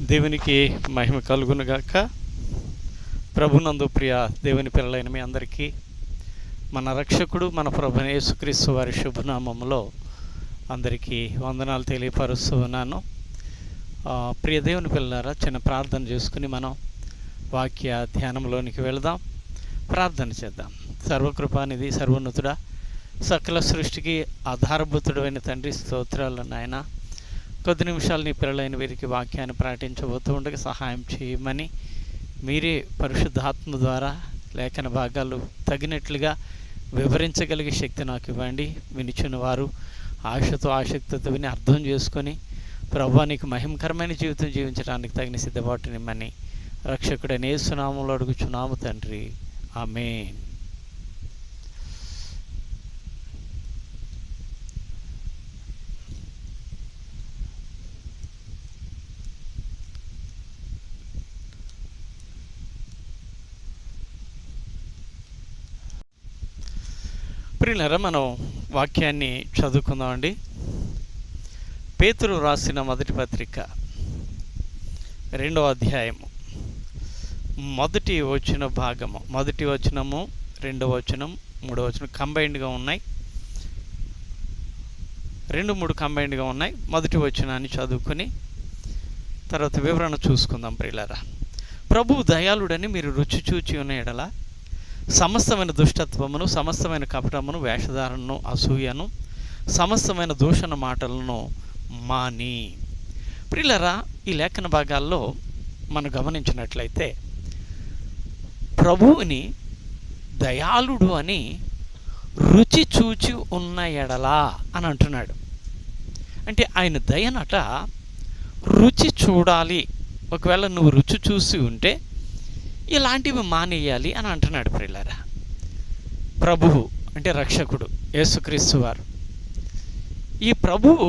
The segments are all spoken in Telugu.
దేవునికి మహిమ కలుగునుగాక. ప్రభునందు ప్రియ దేవుని పిల్లలైన మీ అందరికీ మన రక్షకుడు మన ప్రభువైన యేసుక్రీస్తు వారి శుభనామములో అందరికీ వందనాలు తెలియపరుస్తూ ఉన్నాను. ప్రియ దేవుని పిల్లలారా, చిన్న ప్రార్థన చేసుకుని మనం వాక్య ధ్యానంలోనికి వెళదాం. ప్రార్థన చేద్దాం. సర్వకృపానిధి సర్వోన్నతుడా, సకల సృష్టికి ఆధారభూతుడైన తండ్రి, స్తోత్రాలు నాయన. కొద్ది నిమిషాలు నీ పిల్లలైన వీరికి వాక్యాన్ని ప్రకటించబోతూ ఉండగా సహాయం చేయమని, మీరే పరిశుద్ధాత్మ ద్వారా లేఖన భాగాలు తగినట్లుగా వివరించగలిగే శక్తి నాకు ఇవ్వండి. వినిచిన వారు ఆశతో ఆసక్తితో విని అర్థం చేసుకొని ప్రభువా నీకు మహిమకరమైన జీవితం జీవించడానికి తగిన సిద్ధపాటునిమ్మని రక్షకుడైన యేసు నామములో అడుగుచున్నాము తండ్రి, ఆమేన్. ప్రియులారా, మనం వాక్యాన్ని చదువుకుందామండి. పేతురు రాసిన మొదటి పత్రిక 2వ అధ్యాయము మొదటి భాగము, మొదటి వచనము, 2వ వచనం, 3వ వచనం కంబైన్డ్గా ఉన్నాయి. 2-3 కంబైన్డ్గా ఉన్నాయి. మొదటి వచనాన్ని చదువుకొని తర్వాత వివరణ చూసుకుందాం. ప్రియులారా, ప్రభువు దయాళుడని మీరు రుచి చూచి ఉన్న ఎడల సమస్తమైన దుష్టత్వమును, సమస్తమైన కపటమును, వేషధారణను, అసూయను, సమస్తమైన దూషణ మాటలను మాని. ప్రియులారా, ఈ లేఖన భాగాల్లో మనం గమనించినట్లయితే ప్రభువుని దయాళుడు అని రుచి చూచి ఉన్న ఎడలా అని అంటున్నాడు. అంటే ఆయన దయనట రుచి చూడాలి. ఒకవేళ నువ్వు రుచి చూసి ఉంటే ఇలాంటివి మానేయాలి అని అంటున్నాడు. ప్రియులారా, ప్రభువు అంటే రక్షకుడు యేసుక్రీస్తు వారు, ఈ ప్రభువు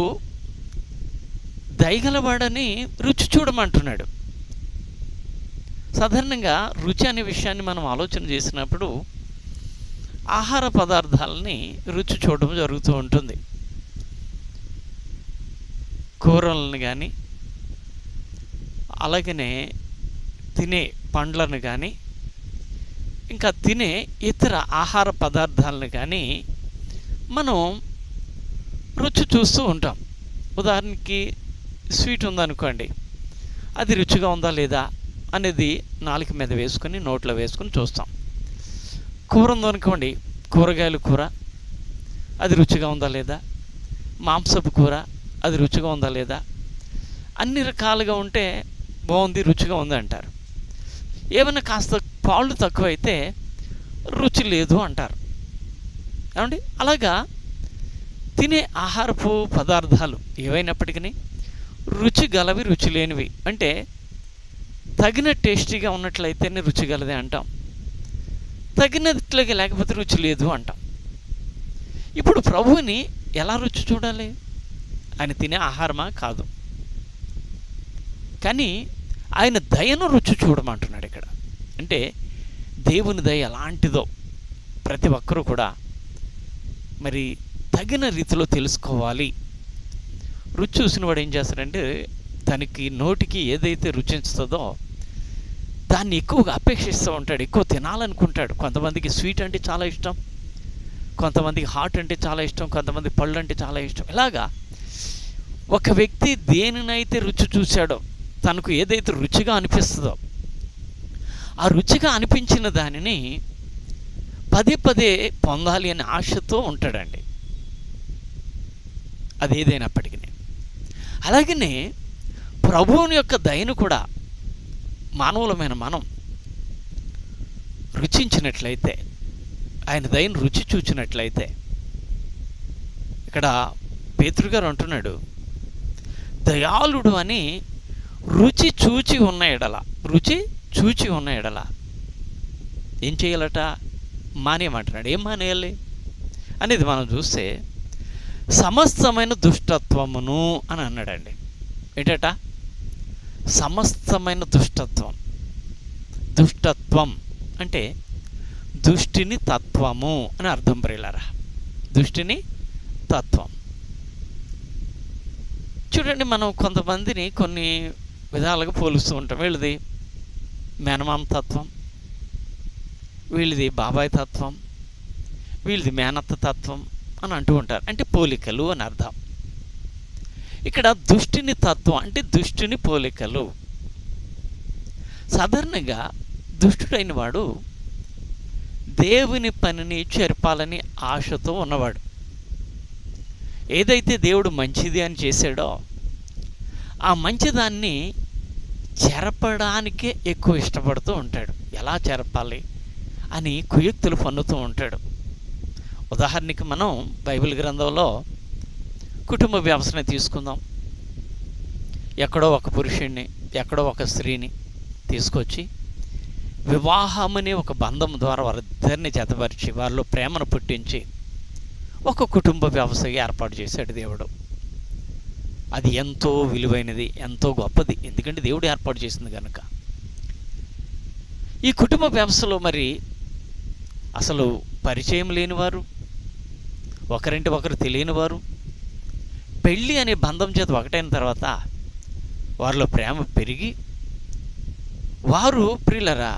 దయగలవాడని రుచి చూడమంటున్నాడు. సాధారణంగా రుచి అనే విషయాన్ని మనం ఆలోచన చేసినప్పుడు ఆహార పదార్థాలని రుచి చూడడం జరుగుతూ ఉంటుంది. కూరలను కానీ, అలాగనే తినే పండ్లను కానీ, ఇంకా తినే ఇతర ఆహార పదార్థాలను కానీ మనం రుచి చూస్తూ ఉంటాం. ఉదాహరణకి స్వీట్ ఉందనుకోండి, అది రుచిగా ఉందా లేదా అనేది నాలుక మీద వేసుకొని నోట్లో వేసుకొని చూస్తాం. కూర ఉందనుకోండి, కూరగాయల కూర, అది రుచిగా ఉందా లేదా, మాంసపు కూర, అది రుచిగా ఉందా లేదా, అన్ని రకాలుగా ఉంటే బాగుంది, రుచిగా ఉంది అంటారు. ఏమైనా కాస్త పాళ్ళు తక్కువైతే రుచి లేదు అంటారు. ఏమండి, అలాగా తినే ఆహారపు పదార్థాలు ఏవైనప్పటికీ రుచి గలవి, రుచి లేనివి. అంటే తగిన టేస్టీగా ఉన్నట్లయితేనే రుచి గలదే అంటాం, తగినట్లుగా లేకపోతే రుచి లేదు అంటాం. ఇప్పుడు ప్రభువుని ఎలా రుచి చూడాలి? ఆయన తినే ఆహారమా? కాదు. కానీ ఆయన దయను రుచి చూడమంటున్నాడు ఇక్కడ. అంటే దేవుని దయ ఎలాంటిదో ప్రతి ఒక్కరూ కూడా మరి తగిన రీతిలో తెలుసుకోవాలి. రుచి చూసిన వాడు ఏం చేస్తాడంటే తనకి నోటికి ఏదైతే రుచించుతుందో దాన్ని ఎక్కువగా అపేక్షిస్తూ ఉంటాడు, ఎక్కువ తినాలనుకుంటాడు. కొంతమందికి స్వీట్ అంటే చాలా ఇష్టం, కొంతమందికి హాట్ అంటే చాలా ఇష్టం, కొంతమంది పళ్ళు అంటే చాలా ఇష్టం. ఇలాగా ఒక వ్యక్తి దేనినైతే రుచి చూశాడో, తనకు ఏదైతే రుచిగా అనిపిస్తుందో ఆ రుచిగా అనిపించిన దానిని పదే పదే పొందాలి అనే ఆశతో ఉంటాడండి, అది ఏదైనప్పటికీ. అలాగనే ప్రభువుని యొక్క దయను కూడా మానవులమైన మనం రుచించినట్లయితే, ఆయన దయను రుచి చూచినట్లయితే, ఇక్కడ పేతురు గారు అంటున్నాడు దయాళుడు అని రుచి చూచి ఉన్న ఎడల, రుచి చూచి ఉన్న ఎడల ఏం చేయాలట? మానేయమంటున్నాడు. ఏం మానేయాలి అనేది మనం చూస్తే సమస్తమైన దుష్టత్వమును అని అన్నాడండి. ఏంటట? సమస్తమైన దుష్టత్వం. దుష్టత్వం అంటే దుష్టిని తత్వము అని అర్థం. ప్రియులారా, దుష్టిని తత్వం. చూడండి, మనం కొంతమందిని కొన్ని విధాలుగా పోలుస్తూ ఉంటాం. వీళ్ళది మేనమామ తత్వం, వీళ్ళది బాబాయ్ తత్వం, వీళ్ళది మేనత్త తత్వం అని అంటూ ఉంటారు. అంటే పోలికలు అని అర్థం. ఇక్కడ దుష్టుని తత్వం అంటే దుష్టుని పోలికలు. సాధారణంగా దుష్టుడైన వాడు దేవుని పనిని చెరపాలని ఆశతో ఉన్నవాడు. ఏదైతే దేవుడు మంచిది అని చేశాడో ఆ మంచిదాన్ని చెరపడానికే ఎక్కువ ఇష్టపడుతూ ఉంటాడు. ఎలా చెరపాలి అని కుయుక్తులు పన్నుతూ ఉంటాడు. ఉదాహరణకి మనం బైబిల్ గ్రంథంలో కుటుంబ వ్యవస్థని తీసుకుందాం. ఎక్కడో ఒక పురుషుడిని, ఎక్కడో ఒక స్త్రీని తీసుకొచ్చి వివాహం అనే ఒక బంధం ద్వారా వారిద్దరిని జతపరిచి వారిలో ప్రేమను పుట్టించి ఒక కుటుంబ వ్యవస్థ ఏర్పాటు చేశాడు దేవుడు. అది ఎంతో విలువైనది, ఎంతో గొప్పది. ఎందుకంటే దేవుడు ఏర్పాటు చేసింది కనుక. ఈ కుటుంబ వ్యవస్థలో మరి అసలు పరిచయం లేనివారు, ఒకరింటి ఒకరు తెలియని వారు పెళ్ళి అనే బంధం చేత ఒకటైన తర్వాత వారిలో ప్రేమ పెరిగి వారు ప్రియులరా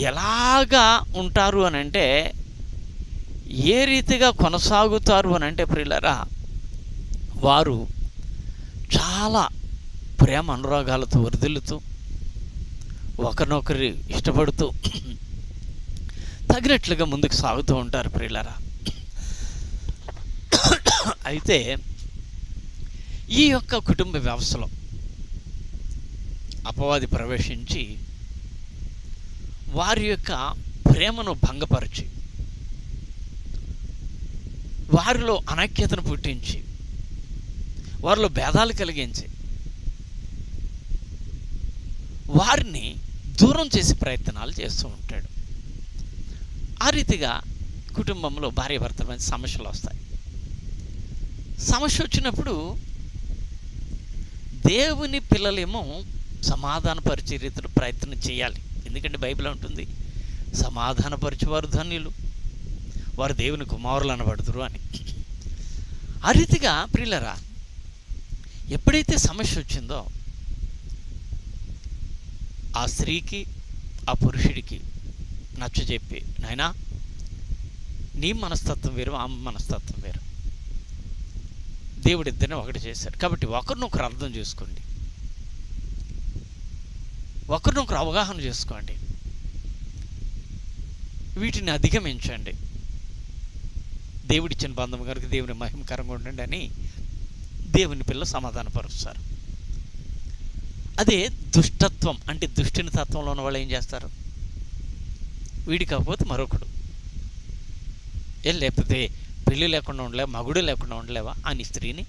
ఎలాగా ఉంటారు అని అంటే, ఏ రీతిగా కొనసాగుతారు అని అంటే ప్రియులరా, వారు చాలా ప్రేమ అనురాగాలతో వర్ధిల్లుతూ ఒకరినొకరు ఇష్టపడుతూ తగినట్లుగా ముందుకు సాగుతూ ఉంటారు ప్రియులరా. అయితే ఈ యొక్క కుటుంబ వ్యవస్థలో అపవాది ప్రవేశించి వారి యొక్క ప్రేమను భంగపరిచి వారిలో అనైక్యతను పుట్టించి వారిలో భేదాలు కలిగించి వారిని దూరం చేసే ప్రయత్నాలు చేస్తూ ఉంటాడు. ఆ రీతిగా కుటుంబంలో భార్యాభర్తల మధ్య సమస్యలు వస్తాయి. సమస్య వచ్చినప్పుడు దేవుని పిల్లలేమో సమాధానపరిచే రీతిలో ప్రయత్నం చేయాలి. ఎందుకంటే బైబిల్ ఉంటుంది, సమాధానపరిచేవారు ధన్యులు, వారు దేవుని కుమారులు అనబడుదురు అని. ఆ రీతిగా ప్రియులరా ఎప్పుడైతే సమస్య వచ్చిందో ఆ స్త్రీకి ఆ పురుషుడికి నచ్చజెప్పి, నాయనా నీ మనస్తత్వం వేరు, ఆమె మనస్తత్వం వేరు, దేవుడిద్దరిని ఒకటి చేశాడు కాబట్టి ఒకరినొకరు అర్థం చేసుకోండి, ఒకరినొకరు అవగాహన చేసుకోండి, వీటిని అధిగమించండి, దేవుడిచ్చిన బంధం కనుక దేవుని మహిమకరంగా ఉండండి అని దేవుని పిల్లలు సమాధానపరుస్తారు. అదే దుష్టత్వం అంటే దుష్టుని తత్వంలో ఉన్న వాళ్ళు ఏం చేస్తారు, వీడి కాకపోతే మరొకడు, లేకపోతే పెళ్ళి లేకుండా ఉండలేవా, మగుడు లేకుండా ఉండలేవా అని స్త్రీని,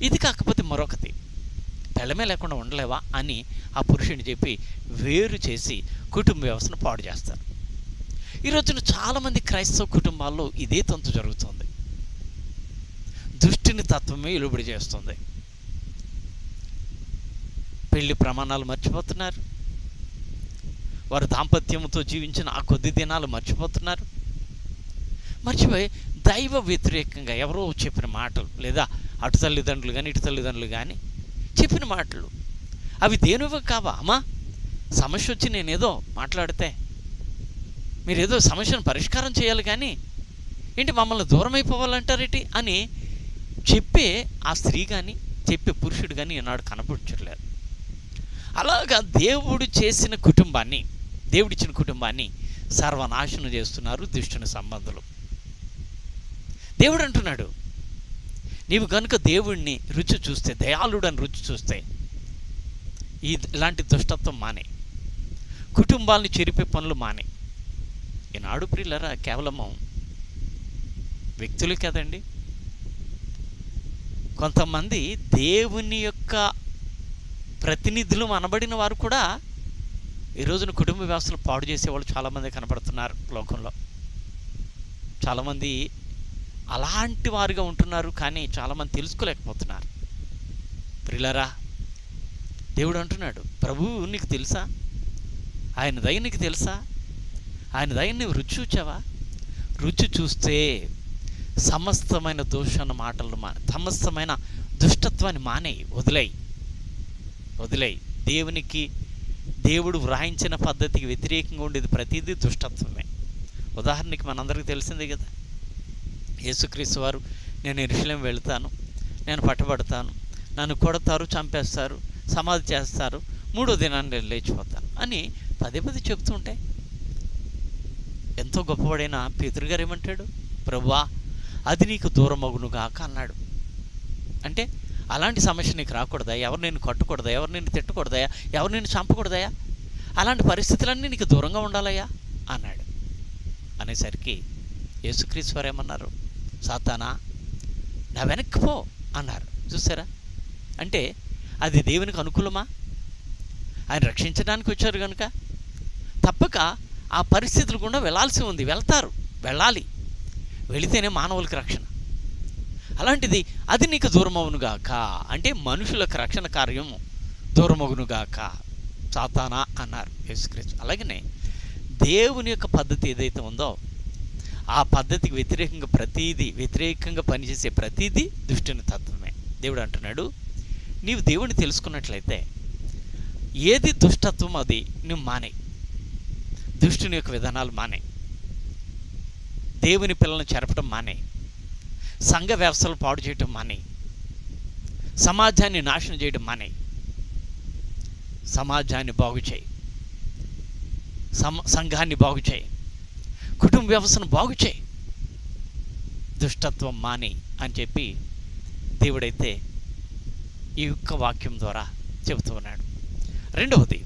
ఇది కాకపోతే మరొకటి, పెళ్ళమే లేకుండా ఉండలేవా అని ఆ పురుషుని చెప్పి వేరు చేసి కుటుంబ వ్యవస్థను పాడు చేస్తారు. ఈ రోజున చాలామంది క్రైస్తవ కుటుంబాల్లో ఇదే తంతు జరుగుతుంది. దుష్టుని తత్వమే ఇలుబడి చేస్తుంది. పెళ్లి ప్రమాణాలు మర్చిపోతున్నారు, వారు దాంపత్యంతో జీవించిన ఆ కొద్ది దినాలు మర్చిపోతున్నారు. మర్చిపోయి దైవ వ్యతిరేకంగా ఎవరో చెప్పిన మాటలు, లేదా అటు తల్లిదండ్రులు కానీ ఇటు తల్లిదండ్రులు కానీ చెప్పిన మాటలు, అవి దేనివి కావా? అమ్మా సమస్య వచ్చి నేనేదో మాట్లాడితే మీరేదో సమస్యను పరిష్కారం చేయాలి కానీ ఏంటి మమ్మల్ని దూరం అయిపోవాలంటారేంటి అని చెప్పే ఆ స్త్రీ కానీ చెప్పే పురుషుడు కానీ ఈనాడు కనపడలేరు. అలాగా దేవుడు చేసిన కుటుంబాన్ని, దేవుడిచ్చిన కుటుంబాన్ని సర్వనాశనం చేస్తున్నారు దుష్టుని సంబంధులు. దేవుడు అంటున్నాడు, నీవు కనుక దేవుడిని రుచి చూస్తే, దయాళుడని రుచి చూస్తే ఇలాంటి దుష్టత్వం మానే, కుటుంబాలని చెరిపే పనులు మానే. ఈనాడు ప్రియులరా కేవలము వ్యక్తులు కదండి, కొంతమంది దేవుని యొక్క ప్రతినిధులు అనబడిన వారు కూడా ఈ రోజున కుటుంబ వ్యవస్థలు పాడు చేసేవాళ్ళు చాలామంది కనపడుతున్నారు లోకంలో. చాలామంది అలాంటి వారుగా ఉంటున్నారు, కానీ చాలామంది తెలుసుకోలేకపోతున్నారు. ప్రియులరా దేవుడు అంటున్నాడు, ప్రభువు నీకు తెలుసా, ఆయన దయ నీకు తెలుసా, ఆయన దయ నువ్వు రుచి చూచావా? రుచి చూస్తే సమస్తమైన దోషణ మాటలను సమస్తమైన దుష్టత్వాన్ని మానేయి, వదిలేయి. వదిలేయి. దేవుడు వ్రాయించిన పద్ధతికి వ్యతిరేకంగా ఉండేది ప్రతిదీ దుష్టత్వమే. ఉదాహరణకి మనందరికీ తెలిసిందే కదా, యేసుక్రీస్తు వారు నేను యెరూషలేము వెళుతాను, నేను పట్టబడతాను, నన్ను కొడతారు, చంపేస్తారు, సమాధి చేస్తారు, 3వ దినాన్ని నేను లేచిపోతాను అని పదే పదే చెప్తుంటే ఎంతో గొప్పవాడైన పేతురు గారు ఏమంటాడు? ప్రభువా, అది నీకు దూరమగునుగాక అన్నాడు. అంటే అలాంటి సమస్య నీకు రాకూడదా? ఎవరు నేను కట్టకూడదా? ఎవరు నేను తిట్టకూడదయా? ఎవరు నేను చంపకూడదయా? అలాంటి పరిస్థితులన్నీ నీకు దూరంగా ఉండాలయ్యా అన్నాడు. అనేసరికి యేసుక్రీస్తు వారు ఏమన్నారు? సాతానా, నా వెనక్కి పో అన్నారు. చూసారా? అంటే అది దేవునికి అనుకూలమా? ఆయన రక్షించడానికి వచ్చారు కనుక తప్పక ఆ పరిస్థితులు గుండా వెళ్ళాల్సి ఉంది. వెళ్ళాలి. వెళితేనే మానవులకి రక్షణ. అలాంటిది అది నీకు దూరమవునుగాక అంటే మనుషులకు రక్షణ కార్యము దూరమవునుగాక సాతానా అన్నారు యేసుక్రీస్తు. అలాగనే దేవుని యొక్క పద్ధతి ఏదైతే ఉందో ఆ పద్ధతికి వ్యతిరేకంగా పనిచేసే ప్రతీదీ దుష్టుని తత్వమే. దేవుడు అంటున్నాడు, నీవు దేవుని తెలుసుకున్నట్లయితే ఏది దుష్టత్వం అది నువ్వు మానే. దుష్టుని యొక్క విధానాలు మానే. దేవుని పిల్లలను చెరపడం మానే. సంఘ వ్యవస్థలు పాడు చేయటం మానే. సమాజాన్ని నాశనం చేయడం మానే. సమాజాన్ని బాగు చేయి, సంఘాన్ని బాగు చేయి, కుటుంబ వ్యవస్థను బాగు చేయి, దుష్టత్వం మాని అని చెప్పి దేవుడైతే ఈ యొక్క వాక్యం ద్వారా చెబుతూ ఉన్నాడు. రెండవది,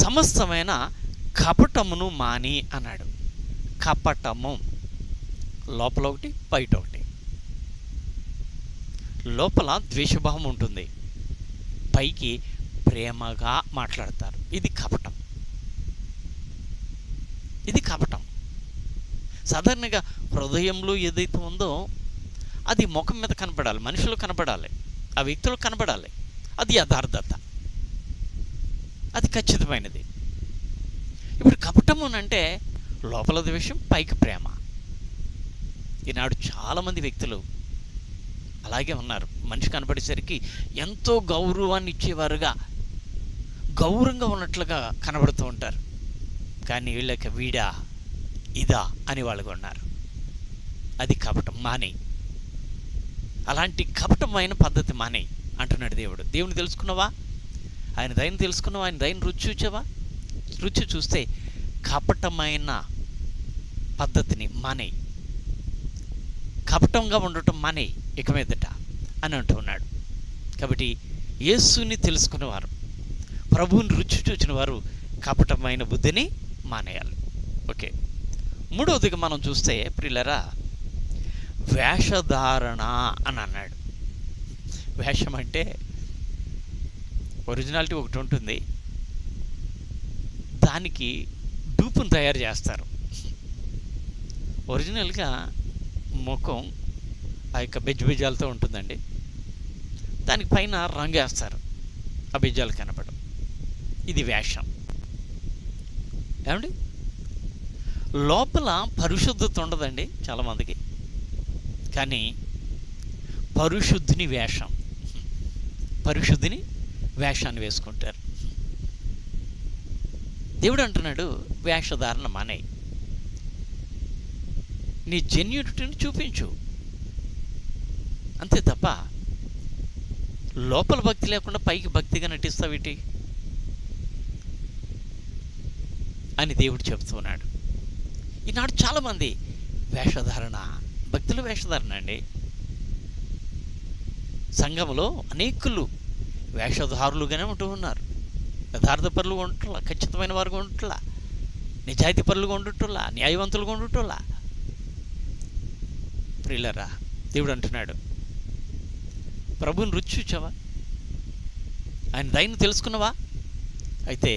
సమస్తమైన కపటమును మాని అన్నాడు. కపటము లోపల ఒకటి, బయట ఒకటి. లోపల ద్వేషభావం ఉంటుంది, పైకి ప్రేమగా మాట్లాడతారు. ఇది కపటం. సాధారణంగా హృదయంలో ఏదైతే ఉందో అది ముఖం మీద కనపడాలి, మనుషులు కనపడాలి, ఆ వ్యక్తులు కనపడాలి. అది యథార్థత, అది ఖచ్చితమైనది. ఇప్పుడు కపటము అంటే లోపల ద్వేషం, పైకి ప్రేమ. ఈనాడు చాలామంది వ్యక్తులు అలాగే ఉన్నారు. మనిషి కనపడేసరికి ఎంతో గౌరవాన్ని ఇచ్చేవారుగా, గౌరవంగా ఉన్నట్లుగా కనబడుతూ ఉంటారు. కానీ వీళ్ళకి వీడా ఇదా అని వాళ్ళగా ఉన్నారు. అది కపటం. మానే. అలాంటి కపటమైన పద్ధతి మానే అంటున్నాడు దేవుడు. దేవుని తెలుసుకున్నావా? ఆయన దయను తెలుసుకున్నావా? ఆయన దయను రుచి చూచావా? రుచి చూస్తే కపటమైన పద్ధతిని మానే, కపటంగా ఉండటం మానే ఇక మీదట అని అంటూ ఉన్నాడు. కాబట్టి యేసుని తెలుసుకున్నవారు, ప్రభువుని రుచి చూచిన వారు కపటమైన బుద్ధిని మానేయాలి. ఓకే, మూడవదిగా మనం చూస్తే ప్రియులారా, వేషధారణ అని అన్నాడు. వేషం అంటే ఒరిజినాలిటీ ఒకటి ఉంటుంది, దానికి డూపును తయారు చేస్తారు. ఒరిజినల్గా ముఖం ఆ యొక్క బెజ్జాలతో ఉంటుందండి, దానికి పైన రంగు వేస్తారు, ఆ బెజ్జాలు కనపడం. ఇది వేషం. ఏమండి, లోపల పరిశుద్ధత ఉండదండి చాలామందికి, కానీ పరిశుద్ధిని వేషాన్ని వేసుకుంటారు. దేవుడు అంటున్నాడు, వేషధారణ మానే, నీ జెన్యూనిటీని చూపించు, అంతే తప్ప లోపల భక్తి లేకుండా పైకి భక్తిగా నటిస్తావేటి అని దేవుడు చెప్తున్నాడు. ఈనాడు చాలామంది వేషధారణ, భక్తులు వేషధారణ అండి. సంఘంలో అనేకులు వేషధారులుగానే ఉంటూ ఉన్నారు. యథార్థపరులుగా ఉంటులా, ఖచ్చితమైన వారుగా ఉంటులా, నిజాయితీ పరులుగా ఉండుటలా, న్యాయవంతులుగా ఉండుటలా. ప్రియులారా, దేవుడు అంటున్నాడు, ప్రభుని రుచి చూచావా? ఆయన దయను తెలుసుకున్నావా? అయితే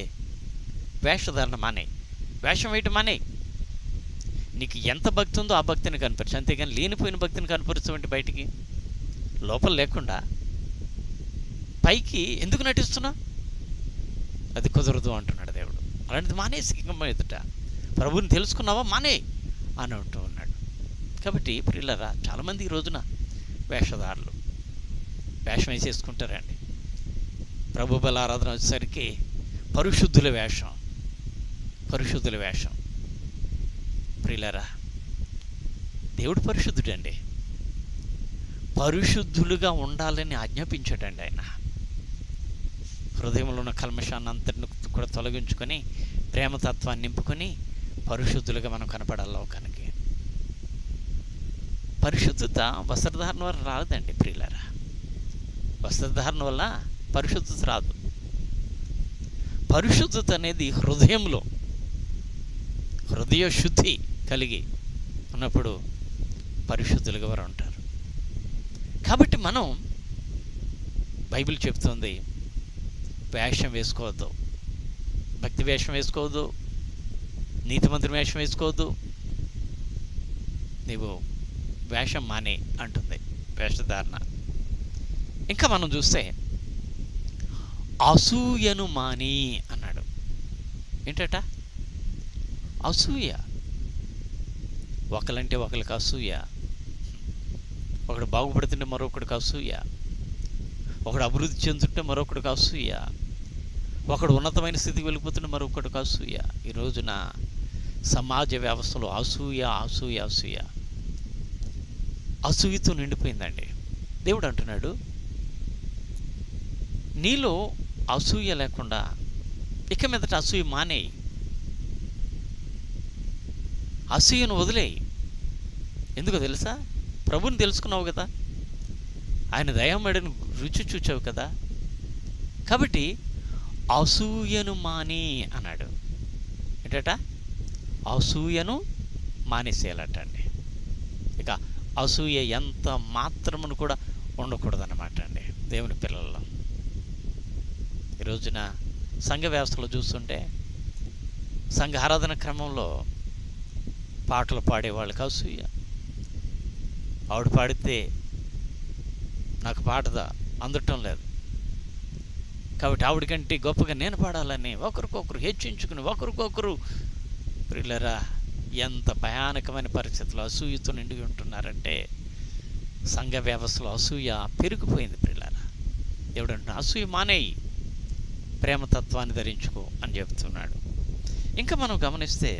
వేషధారణ మానే, వేషం వేయటం మానే. నీకు ఎంత భక్తి ఉందో ఆ భక్తిని కనపరచు, అంతేగాని లేనిపోయిన భక్తిని కనపరుస్తావంటే బయటికి, లోపల లేకుండా పైకి ఎందుకు నటిస్తున్నా? అది కుదరదు అంటున్నాడు దేవుడు. అలాంటిది మానేసి ఎదుట ప్రభుని తెలుసుకున్నావా? మానే అని అంటూ ఉన్నాడు. కాబట్టి ప్రియులారా, చాలామంది ఈ రోజున వేషధారులు వేషం వేసేసుకుంటారండి. ప్రభు బల ఆరాధన వచ్చేసరికి పరిశుద్ధుల వేషం. ప్రియులారా, దేవుడు పరిశుద్ధుడండి. పరిశుద్ధులుగా ఉండాలని ఆజ్ఞాపించాడండి ఆయన. హృదయంలో ఉన్న కల్మషాన్ని అంతటిని కూడా తొలగించుకొని ప్రేమతత్వాన్ని నింపుకొని పరిశుద్ధులుగా మనం కనపడాలి లోకానికి. పరిశుద్ధత వస్త్రధారణ వల్ల రాదండి ప్రియులారా. వస్త్రధారణ వల్ల పరిశుద్ధత రాదు. పరిశుద్ధత అనేది హృదయంలో హృదయ శుద్ధి కలిగి ఉన్నప్పుడు పరిశుద్ధులుగా వారు ఉంటారు. కాబట్టి మనం, బైబిల్ చెప్తుంది, వేషం వేసుకోవద్దు, భక్తి వేషం వేసుకోవద్దు, నీతిమంతుని వేషం వేసుకోవద్దు, నీవు వేషం మానే అంటుంది వేషధారణ. ఇంకా మనం చూస్తే అసూయను మాని అన్నాడు. ఏంటట? అసూయ. ఒకలంటే ఒకరికి అసూయ, ఒకడు బాగుపడుతుంటే మరొకడికి అసూయ, ఒకడు అభివృద్ధి చెందుతుంటే మరొకడికి అసూయ, ఒకడు ఉన్నతమైన స్థితికి వెళ్ళిపోతుంటే మరొకడికి అసూయ. ఈ రోజున సమాజ వ్యవస్థలో అసూయతో నిండిపోయిందండి. దేవుడు అంటున్నాడు, నీలో అసూయ లేకుండా ఇక మీదట అసూయ మానేయి, అసూయను వదిలేయి. ఎందుకో తెలుసా? ప్రభుని తెలుసుకున్నావు కదా, ఆయన దయామడిని రుచి చూచావు కదా. కాబట్టి అసూయను మాని అన్నాడు. ఏంటట? అసూయను మానేసేయాలటండి. ఇక అసూయ ఎంత మాత్రమును కూడా ఉండకూడదన్నమాట అండి దేవుని పిల్లల్లో. ఈ రోజున సంఘ వ్యవస్థలో చూస్తుంటే, సంఘ ఆరాధన క్రమంలో పాటలు పాడేవాళ్ళకి అసూయ. ఆవిడ పాడితే నాకు పాటదా అందటం లేదు, కాబట్టి ఆవిడకంటే గొప్పగా నేను పాడాలని ఒకరికొకరు హెచ్చించుకుని ఒకరికొకరు, ప్రియులారా, ఎంత భయానకమైన పరిస్థితుల్లో అసూయతో నిండి ఉంటున్నారంటే సంఘ వ్యవస్థలో అసూయ పెరిగిపోయింది ప్రియులారా. దేవుడు అంటున్నా, అసూయ మానేయి, ప్రేమతత్వాన్ని ధరించుకో అని చెప్తున్నాడు. ఇంకా మనం గమనిస్తే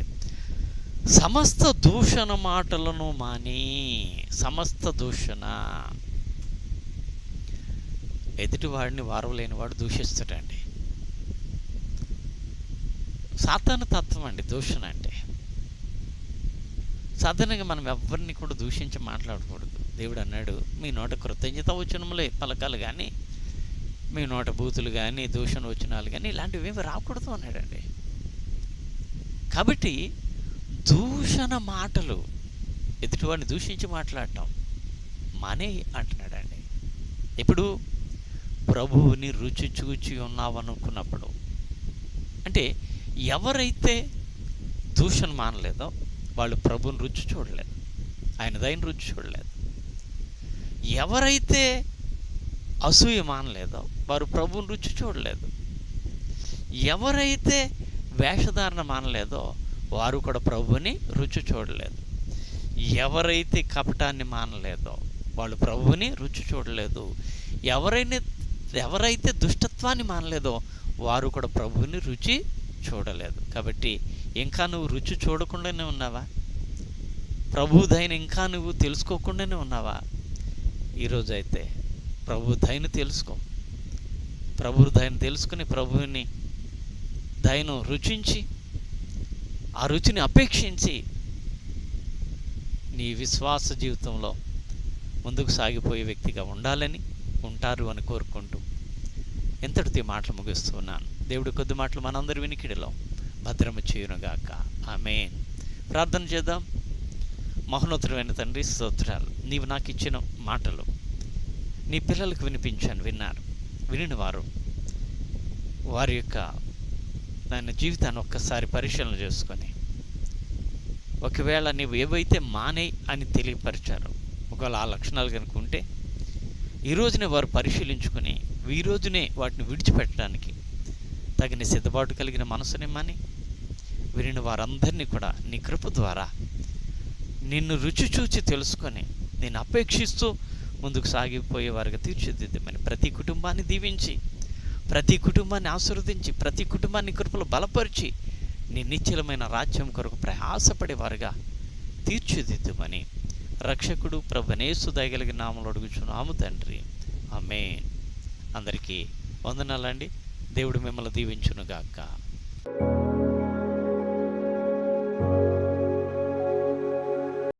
సమస్త దూషణ మాటలను మాని, సమస్త దూషణ, ఎదుటివాడిని వారవలేని వాడు దూషిస్తాడండి. సాతాను తత్వం అండి దూషణ అంటే. సాధారణంగా మనం ఎవరిని కూడా దూషించి మాట్లాడకూడదు. దేవుడు అన్నాడు, మీ నోట కృతజ్ఞత వచనములే పలకాలు కానీ, మీ నోట బూతులు కానీ, దూషణ వచనాలు కానీ ఇలాంటివి ఏమి రాకూడదు అన్నాడండి. కాబట్టి దూషణ మాటలు, ఎదుటివాడిని దూషించి మాట్లాడటం మానే అంటున్నాడండి. ఇప్పుడు ప్రభువుని రుచి చూచి ఉన్నావనుకున్నప్పుడు, అంటే ఎవరైతే దూషణ మానలేదో వాళ్ళు ప్రభువుని రుచి చూడలేదు, ఆయన దయని రుచి చూడలేదు. ఎవరైతే అసూయ మానలేదో వారు ప్రభువుని రుచి చూడలేదు. ఎవరైతే వేషధారణ మానలేదో వారు కూడా ప్రభువుని రుచి చూడలేదు. ఎవరైతే కపటాన్ని మానలేదో వాళ్ళు ప్రభువుని రుచి చూడలేదు. ఎవరైతే దుష్టత్వాన్ని మానలేదో వారు కూడా ప్రభువుని రుచి చూడలేదు. కాబట్టి ఇంకా నువ్వు రుచి చూడకుండానే ఉన్నావా? ప్రభు దయని ఇంకా నువ్వు తెలుసుకోకుండానే ఉన్నావా? ఈరోజు అయితే ప్రభు దయను తెలుసుకో. ప్రభు దయను తెలుసుకుని ప్రభువుని దయను రుచించి, ఆ రుచిని అపేక్షించి నీ విశ్వాస జీవితంలో ముందుకు సాగిపోయే వ్యక్తిగా ఉంటారు అని కోరుకుంటూ ఎంతటితో మాటలు ముగిస్తున్నాను. దేవుడి కొద్ది మాటలు మనందరి వినికిడిలో భద్రము చేయునుగాక. ఆమేన్. ప్రార్థన చేద్దాం. మహోన్నతుడైన తండ్రి, స్తోత్రాలు. నీవు నాకు ఇచ్చిన మాటలు నీ పిల్లలకు విన్నారు. వినిన వారు వారి యొక్క దాని జీవితాన్ని ఒక్కసారి పరిశీలన చేసుకొని, ఒకవేళ నీవు ఏవైతే మానే అని తెలియపరిచారో, ఒకవేళ ఆ లక్షణాలు కనుక ఉంటే ఈరోజునే వారు పరిశీలించుకొని ఈరోజునే వాటిని విడిచిపెట్టడానికి తగిన సిద్ధపాటు కలిగిన మనసునిమ్మని, వినిన వారందరినీ కూడా నీ కృప ద్వారా నిన్ను రుచి చూచి తెలుసుకొని నేను అపేక్షిస్తూ ముందుకు సాగిపోయే వారికి తీర్చిదిద్దమని ప్రతి కుటుంబాన్ని దీవించి ప్రతి కుటుంబాన్ని ఆశీర్వదించి, ప్రతి కుటుంబాన్ని కృపలో బలపరిచి, నీ నిశ్చలమైన రాజ్యం కొరకు ప్రయాసపడేవారుగా తీర్చిదిద్దుమని రక్షకుడు ప్రభునేసు దయగలిగిన నామములో అడుగుచున్నాము తండ్రి. ఆమేన్. అందరికీ వందనాలండి. దేవుడు మిమ్మల్ని దీవించునుగాక.